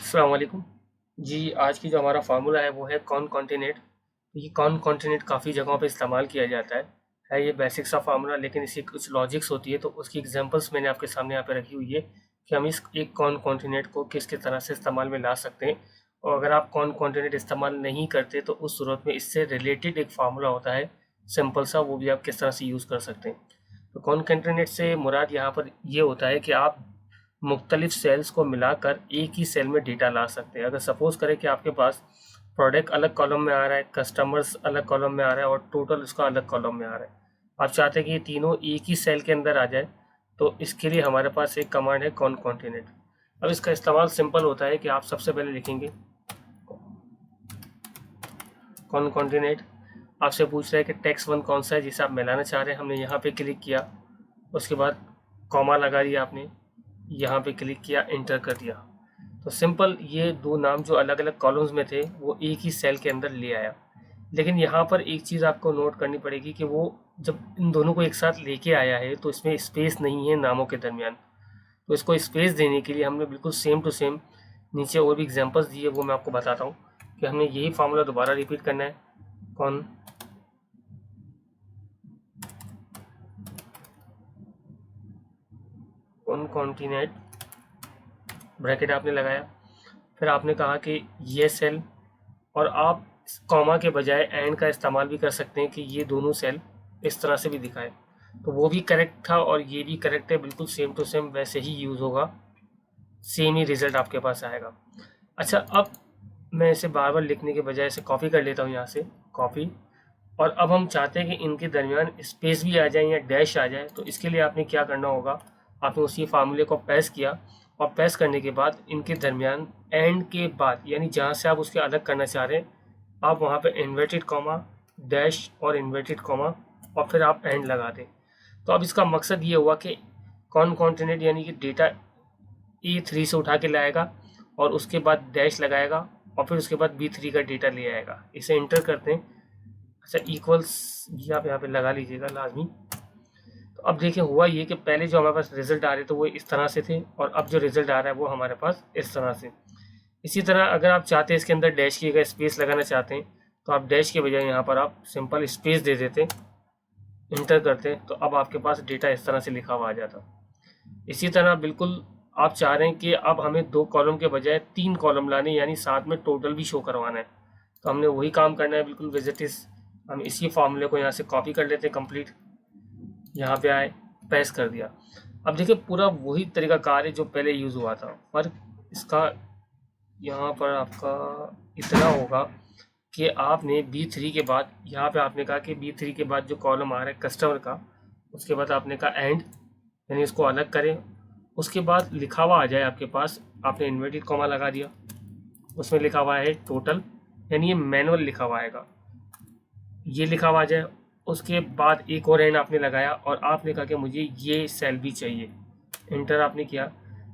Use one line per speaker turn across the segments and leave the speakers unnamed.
अस्सलाम वालेकुम जी। आज की जो हमारा फार्मूला है वो है कॉन कॉन्टिनेंट। ये कॉन कॉन्टिनेंट काफ़ी जगहों पे इस्तेमाल किया जाता है ये बेसिक सा फार्मूला, लेकिन इसकी कुछ लॉजिक्स होती है, तो उसकी एग्जांपल्स मैंने आपके सामने यहाँ पे रखी हुई है कि हम इस एक कॉन कॉन्टिनेंट को किस किस तरह से इस्तेमाल में ला सकते हैं। और अगर आप कॉन कॉन्टिनेंट इस्तेमाल नहीं करते तो उस सूरत में इससे रिलेटेड एक फार्मूला होता है सिंपल सा, वो भी आप किस तरह से यूज़ कर सकते हैं। तो कॉन कॉन्टिनेंट से मुराद यहाँ पर ये होता है कि आप मुख्तलिफ सेल्स को मिलाकर एक ही सेल में डेटा ला सकते हैं। अगर सपोज करें कि आपके पास प्रोडक्ट अलग कॉलम में आ रहा है, कस्टमर्स अलग कॉलम में आ रहा है और टोटल उसका अलग कॉलम में आ रहा है, आप चाहते हैं कि ये तीनों एक ही सेल के अंदर आ जाए, तो इसके लिए हमारे पास एक कमांड है कॉन कॉन्टिनेंट। अब इसका इस्तेमाल सिंपल होता है कि आप सबसे पहले लिखेंगे कॉन कॉन्टिनेंट। आपसे पूछ रहा है कि टेक्स्ट वन कौन सा है जिसे आप मिलाना चाह रहे हैं, हमने यहाँ पे क्लिक किया, उसके बाद कॉमा लगा दिया, आपने यहाँ पे क्लिक किया, इंटर कर दिया, तो सिंपल ये दो नाम जो अलग अलग कॉलम्स में थे वो एक ही सेल के अंदर ले आया। लेकिन यहाँ पर एक चीज़ आपको नोट करनी पड़ेगी कि वो जब इन दोनों को एक साथ लेके आया है तो इसमें स्पेस नहीं है नामों के दरमियान। तो इसको स्पेस देने के लिए हमने बिल्कुल सेम टू सेम नीचे और भी एग्जांपल्स दिए, वो मैं आपको बताता हूँ कि हमने यही फार्मूला दोबारा रिपीट करना है। कौन कौन कॉन्टिनेंट, ब्रैकेट आपने लगाया, फिर आपने कहा कि ये सेल, और आप कॉमा के बजाय एंड का इस्तेमाल भी कर सकते हैं कि ये दोनों सेल इस तरह से भी दिखाए, तो वो भी करेक्ट था और ये भी करेक्ट है, बिल्कुल सेम टू सेम वैसे ही यूज़ होगा, सेम ही रिजल्ट आपके पास आएगा। अच्छा, अब मैं इसे बार बार लिखने के बजाय इसे कॉपी कर लेता हूँ, यहाँ से कॉपी, और अब हम चाहते हैं कि इनके दरमियान स्पेस भी आ जाए या डैश आ जाए, तो इसके लिए आपने क्या करना होगा, आपने उसी फार्मूले को पेस्ट किया, और पेस्ट करने के बाद इनके दरमियान एंड के बाद यानी जहाँ से आप उसके अलग करना चाह रहे हैं, आप वहाँ पे इन्वर्टेड कॉमा, डैश और इन्वर्टेड कॉमा, और फिर आप एंड लगा दें। तो अब इसका मकसद ये हुआ कि कॉन कॉन्टिनेंट यानी कि डेटा E3 से उठा के लाएगा और उसके बाद डैश लगाएगा और फिर उसके बाद B3 का डेटा ले आएगा। इसे इंटर करते हैं। अच्छा, इक्वल्स जी आप यहाँ पे लगा लीजिएगा लाजमी। तो अब देखिए हुआ ये कि पहले जो हमारे पास रिजल्ट आ रहे थे वो इस तरह से थे, और अब जो रिजल्ट आ रहा है वो हमारे पास इस तरह से। इसी तरह अगर आप चाहते हैं इसके अंदर डैश की जगह स्पेस लगाना चाहते हैं, तो आप डैश के बजाय यहाँ पर आप सिंपल स्पेस दे देते, इंटर करते, तो अब आपके पास डेटा इस तरह से लिखा हुआ आ जाता। इसी तरह बिल्कुल आप चाह रहे हैं कि अब हमें 2 कॉलम के बजाय 3 कॉलम लाने, यानी साथ में टोटल भी शो करवाना है, तो हमने वही काम करना है बिल्कुल विजिट इस। हम इसी फॉर्मूले को यहाँ से कॉपी कर लेते हैं, कंप्लीट, यहाँ पे आए, पेस्ट कर दिया। अब देखिए पूरा वही तरीका कार है जो पहले यूज़ हुआ था, पर इसका यहाँ पर आपका इतना होगा कि आपने B3 के बाद, यहाँ पे आपने कहा कि B3 के बाद जो कॉलम आ रहा है कस्टमर का, उसके बाद आपने कहा एंड, यानी इसको अलग करें, उसके बाद लिखा हुआ आ जाए आपके पास, आपने इन्वर्टेड कॉमा लगा दिया, उसमें लिखा हुआ है टोटल, यानी ये मैनुअल लिखा हुआ आएगा, ये लिखा हुआ आ जाए। उसके बाद एक और एंड आपने लगाया और आपने कहा कि मुझे ये सेल भी चाहिए, इंटर आपने किया,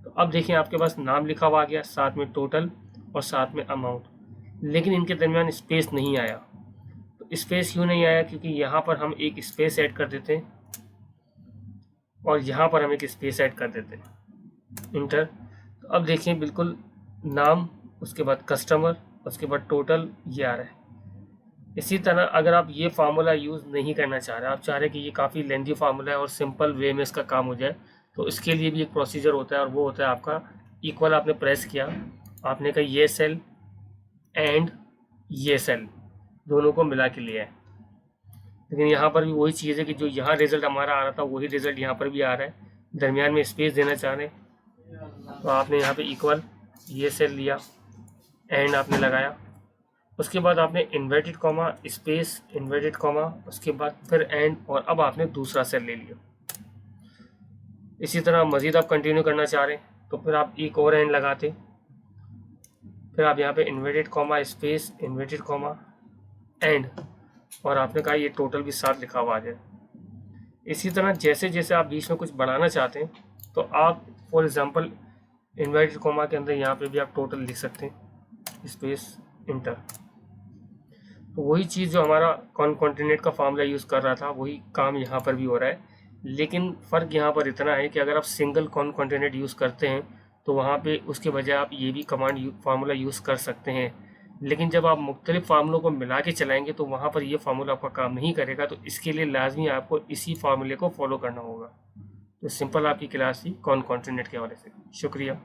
तो अब देखिए आपके पास नाम लिखा हुआ आ गया, साथ में टोटल और साथ में अमाउंट, लेकिन इनके दरमियान स्पेस नहीं आया। तो स्पेस क्यों नहीं आया, क्योंकि यहाँ पर हम एक स्पेस ऐड कर देते हैं और यहाँ पर हम एक स्पेस ऐड कर देते हैं, इंटर। तो अब देखिए बिल्कुल नाम, उसके बाद कस्टमर, उसके बाद टोटल, ये आ रहा है। इसी तरह अगर आप ये फार्मूला यूज़ नहीं करना चाह रहे, आप चाह रहे कि ये काफ़ी लेंथी फार्मूला है और सिंपल वे में इसका काम हो जाए, तो इसके लिए भी एक प्रोसीजर होता है, और वो होता है आपका इक्वल। आपने प्रेस किया, आपने कहा ये सेल एंड ये सेल दोनों को मिला के लिया है, लेकिन यहाँ पर भी वही चीज़ है कि जो यहाँ रिजल्ट हमारा आ रहा था वही रिजल्ट यहाँ पर भी आ रहा है, दरमियान में स्पेस देना चाह रहे हैं, तो आपने यहाँ पे इक्वल ये सेल लिया, एंड आपने लगाया, उसके बाद आपने inverted comma space inverted comma, उसके बाद फिर एंड, और अब आपने दूसरा सेल ले लिया। इसी तरह मज़ीद आप कंटिन्यू करना चाह रहे हैं तो फिर आप एक और एंड लगाते, फिर आप यहाँ पे inverted comma space inverted comma and, और आपने कहा ये टोटल भी साथ लिखा हुआ आ जाए। इसी तरह जैसे जैसे आप बीच में कुछ बढ़ाना चाहते हैं, तो आप फॉर एग्ज़ाम्पल इन्वर्टेड कॉमा के अंदर यहाँ पे भी आप टोटल लिख सकते हैं, स्पेस इंटर। तो वही चीज़ जो हमारा कॉन कॉन्टिनेंट का फार्मूला यूज़ कर रहा था वही काम यहाँ पर भी हो रहा है, लेकिन फ़र्क यहाँ पर इतना है कि अगर आप सिंगल कॉन कॉन्टिनेंट यूज़ करते हैं तो वहाँ पे उसके बजाय आप ये भी कमांड फार्मूला यूज़ कर सकते हैं। लेकिन जब आप मुख्तलिफ फार्मूलों को मिला के चलाएंगे तो वहाँ पर ये फार्मूला आपका काम नहीं करेगा, तो इसके लिए लाजमी आपको इसी फार्मूले को फॉलो करना होगा। तो सिंपल आपकी क्लास थी कॉन्कैटेनेट के हवाले से। शुक्रिया।